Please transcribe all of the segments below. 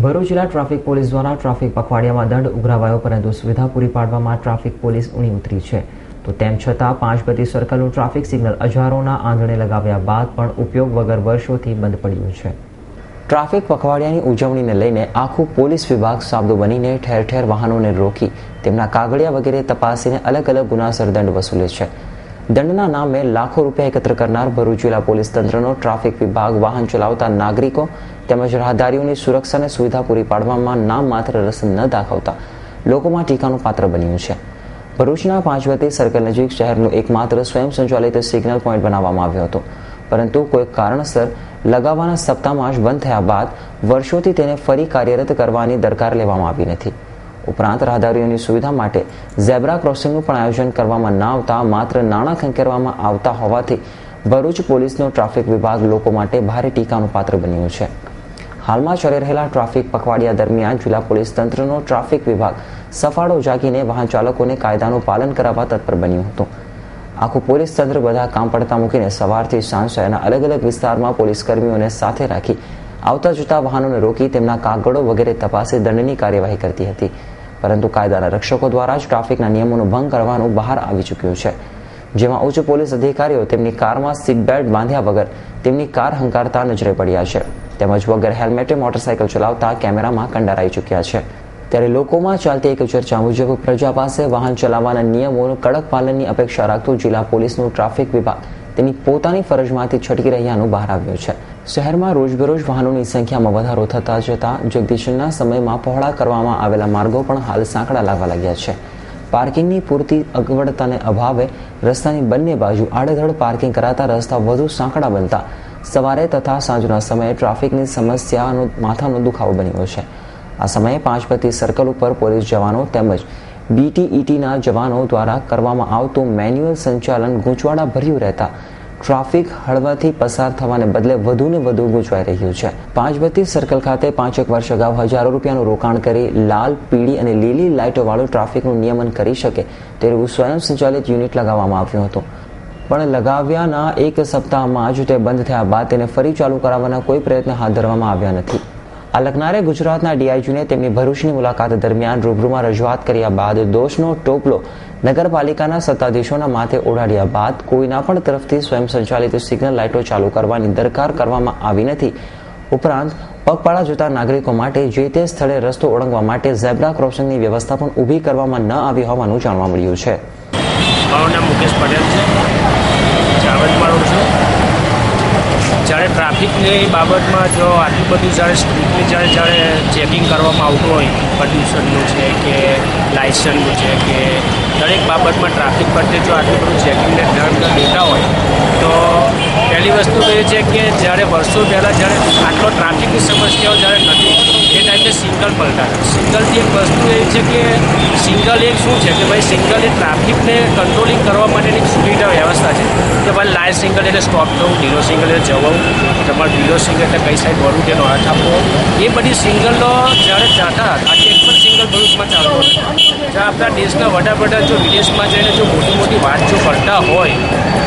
ભરૂચ જિલ્લા traffic police દ્વારા traffic પખવાડિયામાં દંડ ઉઘરાવાયો, પરંતુ સુવિધા પૂરી પાડવામાં ટ્રાફિક પોલીસ ઊણી ઉતરી છે. તો તેમ છતાં પાંચબત્તી સર્કલનું ટ્રાફિક સિગ્નલ હજારોના આંધણે લગાવ્યા બાદ પણ ઉપયોગ વગર વર્ષોથી બંધ પડ્યું છે. ટ્રાફિક પખવાડિયાની ઉજવણીને લઈને આખું પોલીસ વિભાગ સાબદું બનીને ઠેર ઠેર વાહનોને રોકી તેમના કાગળિયા વગેરે તપાસીને અલગ અલગ ગુનાસર દંડ વસૂલે છે. દંડના નામે લાખો રૂપિયા એકત્ર કરનાર ભરૂચ જિલ્લા પોલીસ તંત્રનો ટ્રાફિક વિભાગ વાહન ચલાવતા નાગરિકો તેમજ રાહદારીઓની સુરક્ષા અને સુવિધા પૂરી પાડવામાં નામ માત્ર રસ ન દાખવતા લોકોમાં ટીકાનું પાત્ર બન્યું છે. ભરૂચના પાંચબત્તી સર્કલ નજીક શહેરનું એકમાત્ર સ્વયં સંચાલિત સિગ્નલ પોઈન્ટ બનાવવામાં આવ્યો હતો, પરંતુ કોઈ કારણસર લગાવવાના સપ્તાહમાં જ બંધ થયા બાદ વર્ષોથી તેને ફરી કાર્યરત કરવાની દરકાર લેવામાં આવી નથી. ઉપરાંત રાહદારીઓની સુવિધા માટે ઝેબ્રા ક્રોસિંગનું પણ આયોજન કરવામાં ન આવતા માત્ર નાણાં ખંખેરવામાં આવતા હોવાથી ભરૂચ પોલીસનો ટ્રાફિક વિભાગ લોકો માટે ભારે ટીકાનું પાત્ર બન્યું છે. હાલમાં ચાલી રહેલા ટ્રાફિક પખવાડિયા દરમિયાન જિલ્લા પોલીસ તંત્રનો ટ્રાફિક વિભાગ સફાળો જાગીને વાહન ચાલકોને કાયદાનું પાલન કરાવવા તત્પર બન્યું હતું. આખું પોલીસ તંત્ર બધા કામ પડતા મૂકીને સવારથી સાંજ શહેરના અલગ અલગ વિસ્તારમાં પોલીસ કર્મીઓને સાથે રાખી આવતા જતા વાહનોને રોકી તેમના કાગળો વગેરે તપાસી દંડની કાર્યવાહી કરતી હતી, પરંતુ કાયદાના રક્ષકો દ્વારા જ ટ્રાફિકના નિયમોનો ભંગ કરવાનું બહાર આવી ચૂક્યું છે, જેમાં ઉચ્ચ પોલીસ અધિકારીઓ તેમની કારમાં સીટ બેલ્ટ બાંધ્યા વગર તેમની કાર હંકારતા નજરે પડ્યા છે, તેમજ વગર હેલ્મેટે મોટરસાયકલ ચલાવતા કેમેરામાં કંડારાઈ ચૂક્યા છે. ત્યારે લોકોમાં ચાલતી એક ચર્ચા મુજબ પ્રજા પાસે વાહન ચલાવવાના નિયમોનું કડક પાલનની અપેક્ષા રાખતું જિલ્લા પોલીસનું ટ્રાફિક વિભાગ તેની પોતાની ફરજમાંથી છટકી રહ્યાનું બહાર આવ્યું છે. શહેરમાં રોજબરોજ વાહનોની સંખ્યામાં વધારો થતા જતા જગદીશના સમયમાં પહોળા કરવામાં આવેલા માર્ગો પણ હાલ સાંકડા લાગવા લાગ્યા છે. પાર્કિંગની પૂરતી અગવડતાને અભાવે રસ્તાની બંને બાજુ આડેધડ પાર્કિંગ કરાતા રસ્તા વધુ સાંકડા બનતા સવારે તથા સાંજના સમયે ટ્રાફિકની સમસ્યાનો માથાનો દુખાવો બન્યો છે. આ સમયે પાંચબત્તી સર્કલ ઉપર પોલીસ જવાનો તેમજ BTETના જવાનો દ્વારા કરવામાં આવતું મેન્યુઅલ સંચાલન ગૂંચવાડા ભર્યું રહેતા ટ્રાફિક હળવાથી પસાર થવાને બદલે વધુને વધુ ગૂંચવાઈ રહ્યું છે. પાંચબત્તી સર્કલ ખાતે 5 વર્ષ અગાઉ હજારો રૂપિયાનું રોકાણ કરી લાલ, પીળી અને લીલી લાઇટો વાળું ટ્રાફિકનું નિયમન કરી શકે તેવું સ્વયં સંચાલિત યુનિટ લગાવવામાં આવ્યું હતું, પણ લગાવ્યાના એક સપ્તાહમાં જ તે બંધ થયા બાદ તેને ફરી ચાલુ કરાવવાના કોઈ પ્રયત્ન હાથ ધરવામાં આવ્યા નથી. આ લખનારે ગુજરાતના DIGને તેમની ભરૂચની મુલાકાત દરમિયાન રૂબરૂમાં રજૂઆત કર્યા બાદ દોષનો ટોપલો નગરપાલિકાના સત્તાધીશોના માથે ઓઢાડ્યા બાદ કોઈના પણ તરફથી સ્વયં સંચાલિત સિગ્નલ લાઇટો ચાલુ કરવાની દરકાર કરવામાં આવી નથી. ઉપરાંત પગપાળા જતા નાગરિકો માટે જે તે સ્થળે રસ્તો ઓળંગવા માટે ઝેબ્રા ક્રોસિંગની વ્યવસ્થા પણ ઊભી કરવામાં ન આવી હોવાનું જાણવા મળ્યું છે. મારું નામ મુકેશ પટેલ છે, ચાવડમાં રહું છું. જ્યારે ટ્રાફિકની બાબતમાં જો આટલું બધું જ્યારે સ્ટ્રિક્ટલી જ્યારે ચેકિંગ કરવામાં આવતું હોય, પ્રદૂષણનું છે કે લાઇસન્સનું છે કે દરેક બાબતમાં ટ્રાફિક પ્રત્યે જો આટલું બધું ચેકિંગને ધ્યાન દેતા હોય તો પહેલી વસ્તુ એ છે કે જ્યારે વર્ષો પહેલાં જ્યારે આટલો ટ્રાફિકની સમસ્યાઓ જ્યારે નથી એ ટાઈમે સિંગલ પલટાતા. સિંગલથી એક વસ્તુ એ છે કે સિંગલ એક શું છે કે ભાઈ સિંગલ એ ટ્રાફિકને કંટ્રોલિંગ કરવા માટેની એક સુવિધા વ્યવસ્થા છે કે ભાઈ લાલ સિંગલ એટલે સ્ટોપ થવું, ઝીરો સિંગલ એટલે જવું, તમારે ઝીરો સિંગલ એટલે કઈ સાઈડ વળવું તેનો હાથ આપવો, એ બધી સિંગલો જ્યારે ચાલતા આજે એક પણ સિંગલ ભરૂચમાં ચાલતો નથી. જો આપણા દેશના વડાપ્રધાન જો વિદેશમાં જઈને જો મોટી મોટી વાત જો કરતા હોય,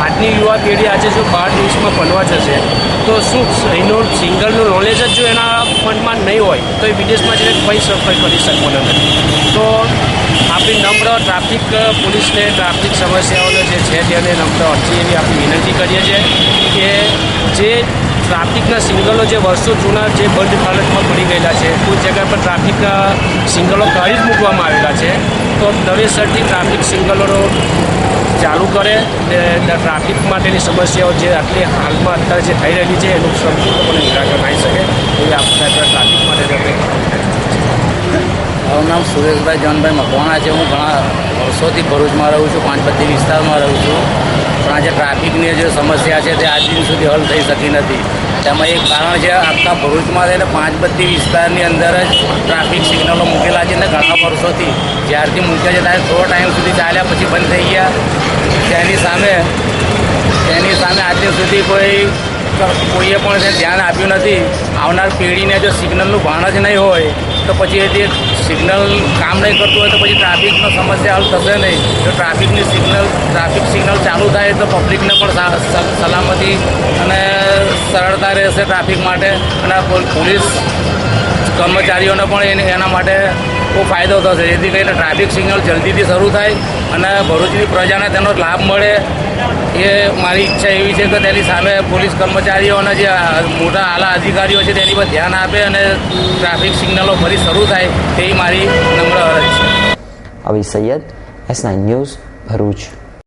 આજની યુવા પેઢી આજે જો બહાર દેશમાં ભણવા જશે તો શું એનું સિંગલનું નોલેજ જ જો એના મનમાં નહીં હોય તો એ વિદેશમાં જઈને કંઈ સફળ કરી શકવાનો નથી. તો આપણી નમ્ર ટ્રાફિક પોલીસને ટ્રાફિક સમસ્યાઓને જે છે તેને નમ્ર અરજી એવી આપણી વિનંતી કરીએ છીએ કે જે ટ્રાફિકના સિગ્નલો જે વર્ષો જૂના જે બંધ હાલતમાં પડી ગયેલા છે, કોઈ જગ્યા પર ટ્રાફિકના સિગ્નલો કાઢી જ મૂકવામાં આવેલા છે, તો નવેસરથી ટ્રાફિક સિગ્નલો ચાલુ કરે ને ટ્રાફિક માટેની સમસ્યાઓ જે આટલી હાલમાં અત્યારે જે થઈ રહેલી છે એનું સંપૂર્ણપણે નિરાકરણ આવી શકે એવી આપણે ટ્રાફિક માટે. મારું નામ સુરેશભાઈ જનભાઈ મકવાણા છે. હું ઘણા વર્ષોથી ભરૂચમાં રહું છું, પાંચબત્તી વિસ્તારમાં રહું છું, પણ આજે ટ્રાફિકની જે સમસ્યા છે તે આજ દિન સુધી હલ થઈ શકી નથી. તેમાં એક કારણ છે આખા ભરૂચમાં રહીને પાંચબત્તી વિસ્તારની અંદર જ ટ્રાફિક સિગ્નલો મૂકેલા છે ને ઘણા વર્ષોથી જ્યારથી મૂક્યા છે ત્યારે થોડો ટાઈમ સુધી ચાલ્યા પછી બંધ થઈ ગયા. તેની સામે આજ દિન સુધી કોઈએ પણ ધ્યાન આપ્યું નથી. આવનાર પેઢીને જો સિગ્નલનું ભાન જ નહીં હોય તો પછી એ સિગ્નલ કામ નહીં કરતું હોય તો પછી ટ્રાફિકનો સમસ્યા હલ થશે નહીં. જો ટ્રાફિક સિગ્નલ ચાલુ થાય તો પબ્લિકને પણ સલામતી અને સરળતા રહેશે ટ્રાફિક માટે. અને પોલીસ કર્મચારીઓને પણ એના માટે બહુ ફાયદો થશે, જેથી કરીને ટ્રાફિક સિગ્નલ જલ્દીથી શરૂ થાય અને ભરૂચની પ્રજાને તેનો લાભ મળે. એ મારી ઈચ્છા એવી છે કે તેની સામે પોલીસ કર્મચારીઓ અને જે મોટા આલા અધિકારીઓ છે તેની પર ધ્યાન આપે અને ટ્રાફિક સિગ્નલો ફરી શરૂ થાય તેવી મારી નમ્ર અરજ છે. અવી સૈયદ, S9 ન્યૂઝ, ભરૂચ.